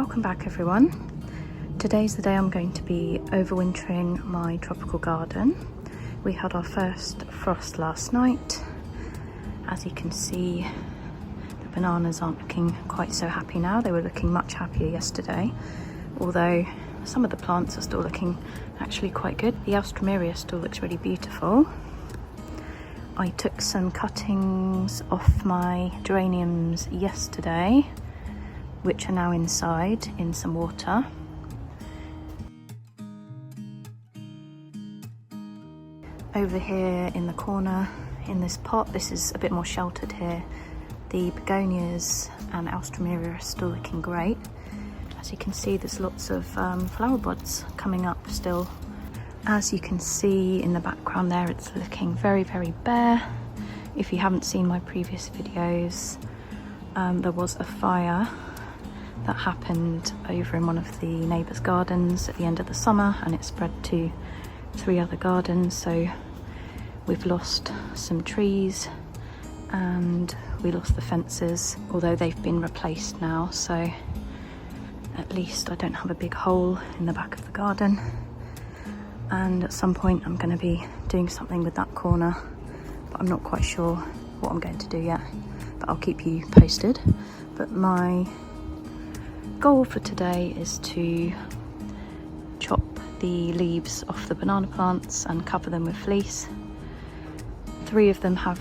Welcome back everyone. Today's the day I'm going to be overwintering my tropical garden. We had our first frost last night. As you can see, the bananas aren't looking quite so happy now. They were looking much happier yesterday, although some of the plants are still looking actually quite good. The Alstroemeria still looks really beautiful. I took some cuttings off my geraniums yesterday, which are now inside in some water. Over here in the corner, in this pot, this is a bit more sheltered here. The begonias and Alstroemeria are still looking great. As you can see, there's lots of flower buds coming up still. As you can see in the background there, it's looking very, very bare. If you haven't seen my previous videos, there was a fire that happened over in one of the neighbours' gardens at the end of the summer, and it spread to 3 other gardens. So we've lost some trees and we lost the fences, although they've been replaced now, so at least I don't have a big hole in the back of the garden. And at some point I'm going to be doing something with that corner, but I'm not quite sure what I'm going to do yet, but I'll keep you posted. But my goal for today is to chop the leaves off the banana plants and cover them with fleece. 3 of them have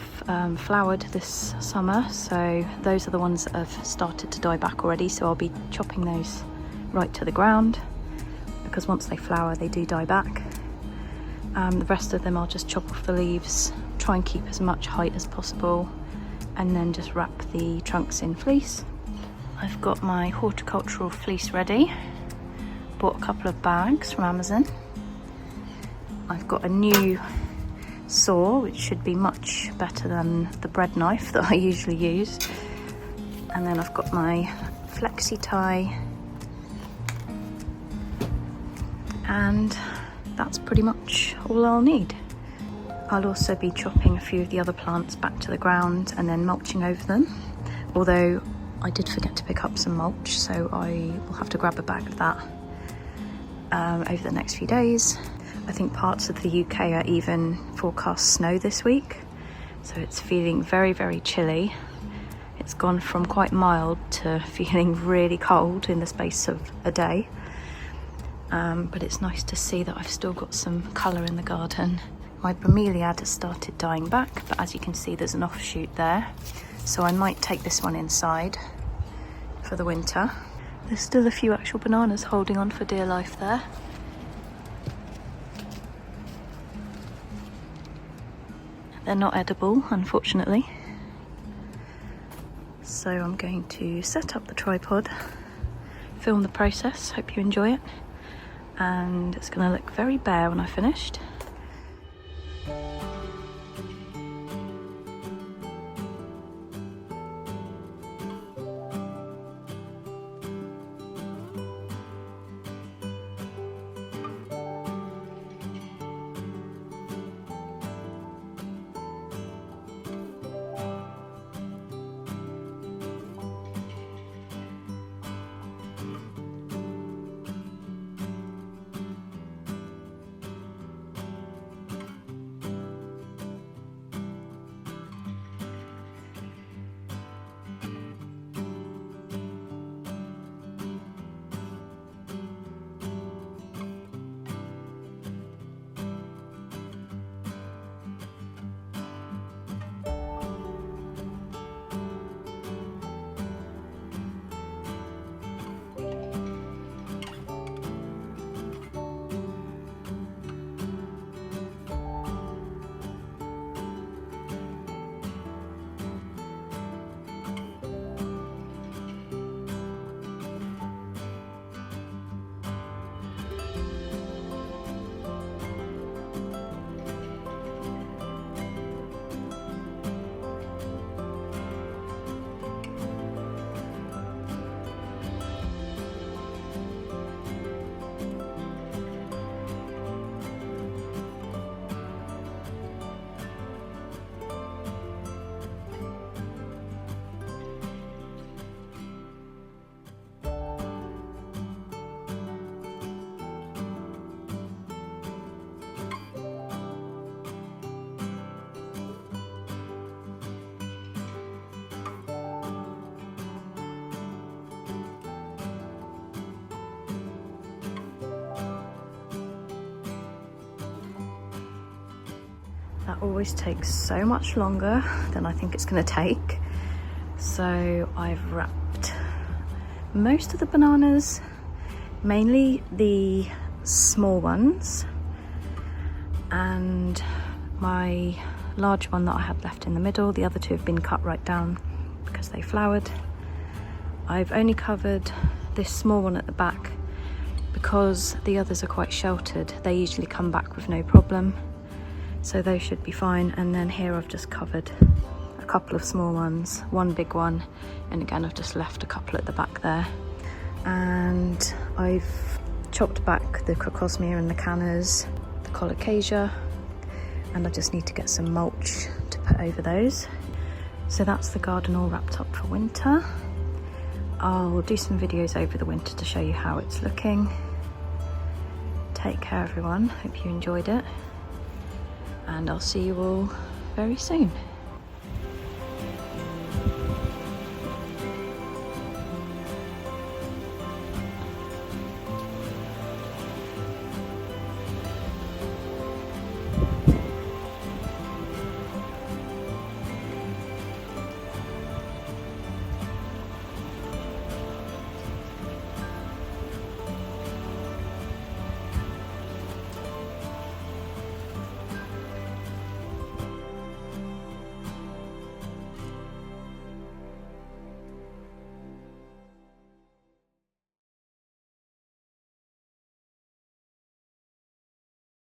flowered this summer, so those are the ones that have started to die back already, so I'll be chopping those right to the ground, because once they flower they do die back. The rest of them I'll just chop off the leaves, try and keep as much height as possible, and then just wrap the trunks in fleece. I've got my horticultural fleece ready. Bought a couple of bags from Amazon. I've got a new saw, which should be much better than the bread knife that I usually use. And then I've got my flexi tie, and that's pretty much all I'll need. I'll also be chopping a few of the other plants back to the ground and then mulching over them, although I did forget to pick up some mulch, so I will have to grab a bag of that over the next few days. I think parts of the UK are even forecast snow this week, so it's feeling very, very chilly. It's gone from quite mild to feeling really cold in the space of a day. But it's nice to see that I've still got some colour in the garden. My bromeliad has started dying back, but as you can see there's an offshoot there, so I might take this one inside for the winter. There's still a few actual bananas holding on for dear life there. They're not edible, unfortunately. So I'm going to set up the tripod, film the process, hope you enjoy it, and it's going to look very bare when I've finished. That always takes so much longer than I think it's going to take. So I've wrapped most of the bananas, mainly the small ones, and my large one that I had left in the middle. The other two have been cut right down because they flowered. I've only covered this small one at the back because the others are quite sheltered. They usually come back with no problem, so those should be fine. And then here I've just covered a couple of small ones, one big one, and again I've just left a couple at the back there. And I've chopped back the crocosmia and the cannas, the colocasia, and I just need to get some mulch to put over those. So that's the garden all wrapped up for winter. I'll do some videos over the winter to show you how it's looking. Take care everyone, hope you enjoyed it, and I'll see you all very soon.